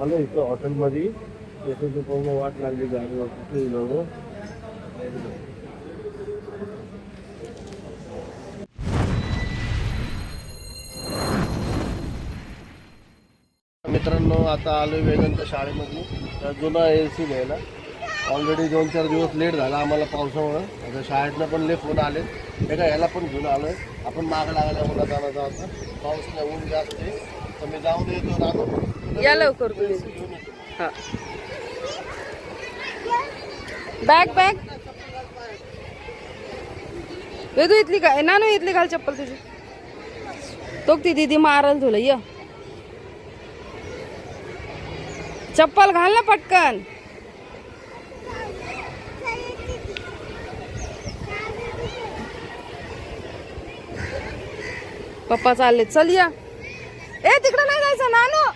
आलो इथं हॉटेलमध्ये. तिथे पूर्ण वाट लागली गाडी लोक. मित्रांनो आता आलो वेदांत शाळेमध्ये. जुना AC घ्यायला. ऑलरेडी 2-4 दिवस लेट झाला आम्हाला पावसामुळं. आता शाळेतनं पण लेट होऊन आले. हे का याला पण घेऊन आलोय. आपण मागं लागायला मुला जाणार आता. पाऊस नाही, ऊन जास्त आहे. तर मी जाऊन येतो राहतो या लवकर तुम्ही. हा बॅग वेदू इथली काय नानू इथली घाल चप्पल तुझी. तो ती दीदी मारल तुला. ये चप्पल घाल ना पटकन. पप्पा चालले. चल या. ए तिकडे नाही जायचं नानू.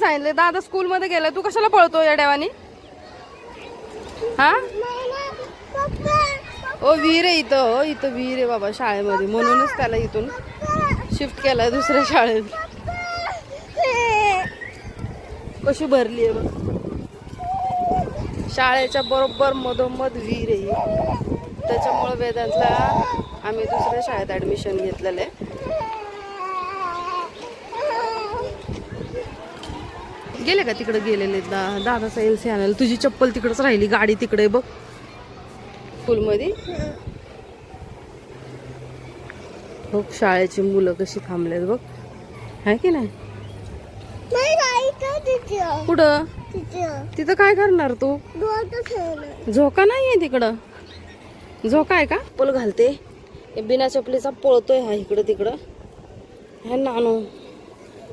सांगितले दादा स्कूल मध्ये गेलाय. तू कशाला पळतो या डेवानी. हा ओ वीर आहे इथं. हो इथं वीर आहे बाबा शाळेमध्ये. म्हणूनच त्याला इथून शिफ्ट केलाय दुसऱ्या शाळेत. कशी भरली आहे बघ. शाळेच्या बरोबर मधोमध वीर आहे. त्याच्यामुळे वेदांतला आम्ही दुसऱ्या शाळेत ऍडमिशन घेतलेलं आहे. गेले का तिकडे गेलेले दादाचा LC आणायला. तुझी चप्पल तिकडच राहिली. गाडी तिकडे बघ स्कूलमध्ये. बघ शाळेची मुलं कशी थांबलेत बघ. आहे की नाही. कुठं तिथं काय करणार तू. झोका नाहीये तिकडं. झोका आहे का. चप्पल घालते. बिना चपलीचा पळतोय हा इकडं तिकडं. हे नानू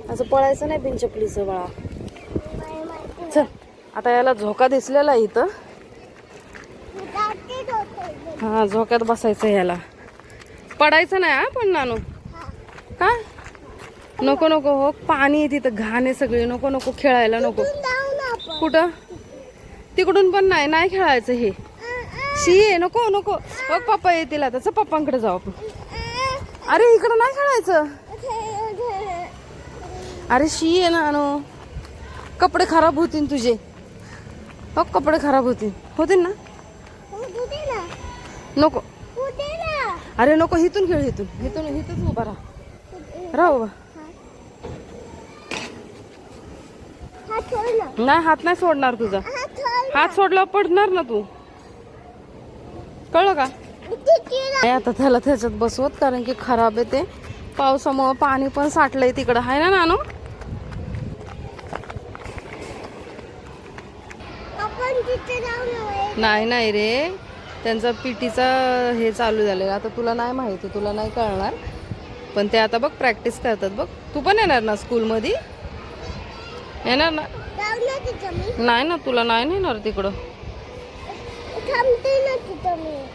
असं पळायचं नाही बिन चपलीचं बाळा. चल आता याला झोका दिसलेला इथं. हा झोक्यात बसायचं याला. पडायचं नाही हा पण नानू. का नको नको. हो पाणी आहे तिथं. घाण आहे सगळे. नको नको खेळायला नको. कुठं तिकडून पण नाही खेळायचं. हे शी आहे. नको नको. बघ पप्पा येतील आता. चल पप्पांकडे जाऊ आपण. अरे इकडं नाही खेळायचं. अरे शी आहे ना. कपडे खराब होतील तुझे. हो कपडे खराब होतील ना. नको अरे नको. इथून खेळ. इथून उभा राहा बाबा. नाही हात नाही सोडणार तुझा. हात सोडल्यावर पडणार ना तू. कळलं का. आता त्याला त्याच्यात बसवत कारण की खराब आहे ते. पावसामुळे पाणी पण साठलंय तिकडं. आहे ना नानू. नाही रे. त्यांचा PTचा हे चालू झालं. आता तुला नाही माहिती. तुला नाही कळणार. पण ते आता बघ प्रॅक्टिस करतात बघ. तू पण येणार ना स्कूलमध्ये. येणार ना. नाही ना तुला नाही नेणार तिकडं.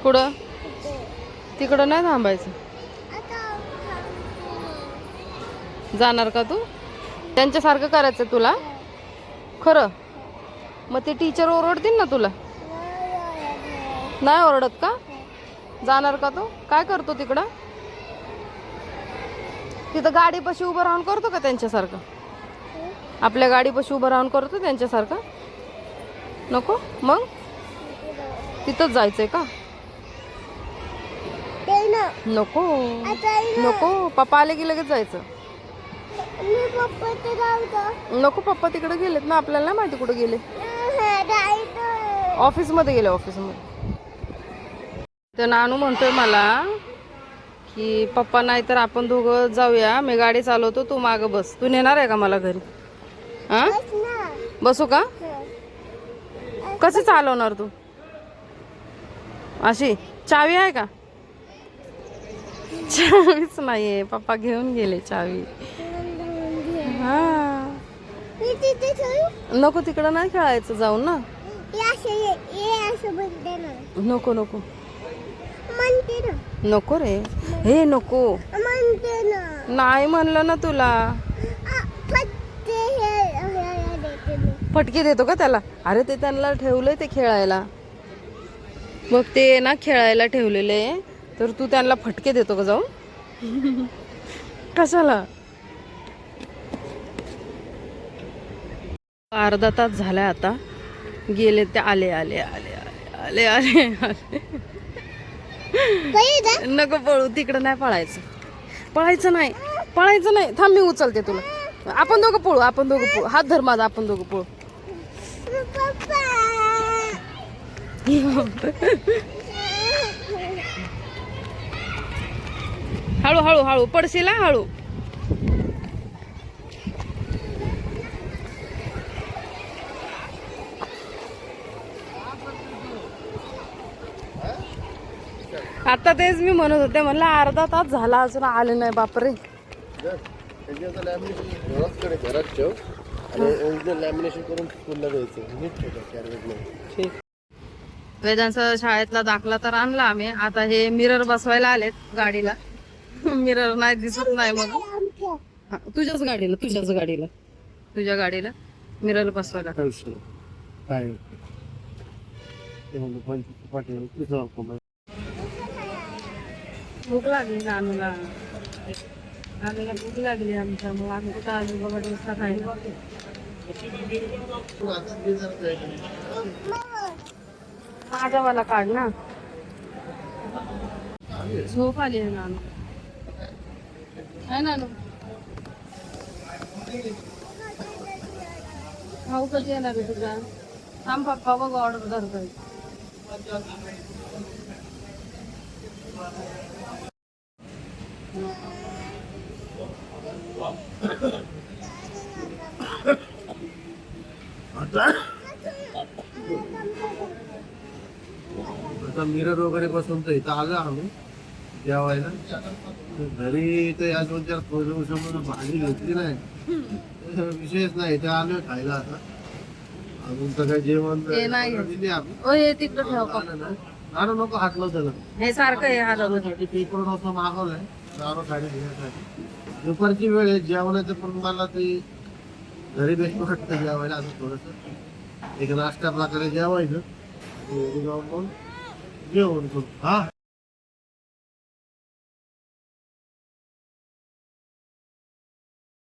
कुठं तिकडं नाही थांबायचं. जाणार का तू. त्यांच्यासारखं करायचं तुला खरं. मग ते टीचर ओरडतील ना तुला. नाही ओरडत का. जाणार का तू. काय करतो तिकडं. तिथं गाडीपाशी उभं राहून करतो का त्यांच्यासारखं. आपल्या गाडीपाशी उभं राहून करतो त्यांच्यासारखं. नको मग तिथंच जायचंय का. नको नको. पप्पा आले की लगेच जायचं. नको पप्पा तिकडे गेलेत ना. आपल्याला नाही माहिती कुठे गेले. ऑफिसमध्ये गेले. ऑफिसमध्ये. तर नानू म्हणतोय मला की पप्पा नाही तर आपण दोघं जाऊया. मी गाडी चालवतो. तू मागं बस. तू नेणार आहे का मला घरी. हा बसू का. कसे चालवणार तू. अशी चावी आहे का. चावीच नाहीये. पप्पा घेऊन गेले चावी. हा नको तिकडं नाही खेळायचं. जाऊन ना. नको नको नको रे. हे नको. नाही म्हणलं ना तुला. फटके देतो का त्याला. अरे ते त्यांना ठेवलंय ते खेळायला. मग ते ना खेळायला ठेवलेले. तर तू त्यांना फटके देतो का जाऊन. कशाला. अर्धा तास झालाय आता, गेले ते आले आले आले आले आले आले आले. नको पळू, तिकडं नाही पळायचं, पळायचं नाही, पळायचं नाही. थांब मी उचलते तुला. आपण दोघं पळू, आपण दोघं पळू. हात धर माझा, आपण दोघं पळू. हळू हळू हळू पडशील हा, हळू. आता तेच मी म्हणत होते, म्हणलं अर्धा तास झाला अजून आले नाही. बापरे. घरात ठेव आणि लॅमिनेशन करून स्कूलला द्यायचं. नीट ठेव कॅरेटमध्ये. ठीक. वेदांचा शाळेतला दाखला तर आणला आम्ही. आता हे मिरर बसवायला आलेत गाडीला. मिरर नाही दिसत नाही मग. हा, तुझ्याच गाडीला, तुझ्याच गाडीला, तुझ्या गाडीला मिरर बसवायला. काय ते म्हणलं पंचवीस पाटील तुझं भूक लागली नानूला, नानूला भूक लागली आमच्या. मग आम्ही कुठं आलो बघा डोसा खायला. माझ्यावाला काढ ना. झोप आली आहे नानू. काय नानू, खाऊ कधी येणार आहे तुझा? थांब पप्पा बघ ऑर्डर करतोय. आता मिरर वगैरे बसून तर इथं आलो आम्ही जेवायला. घरी तर या 2-4 दिवसामध्ये भाजी घेतली नाही, विशेष नाही. इथे आलोय खायला. आता अजून तर काय जेवण हे नाही. दिली आम्ही. ओ हे तिकडं ठेव का. नाणं नको हातलं त्याला. हे सारखं हे हलवलं. साठी पेपर डोसा मागवलाय नाणं खायला घेण्यासाठी. दुपारची वेळ आहे जेवणाचं, पण मला ते घरी बेस्ट वाटतं जेवायला. असं थोडंसं एक नाश्ता प्रकारे जेवायचं. जाऊन पण जेवण करू. हा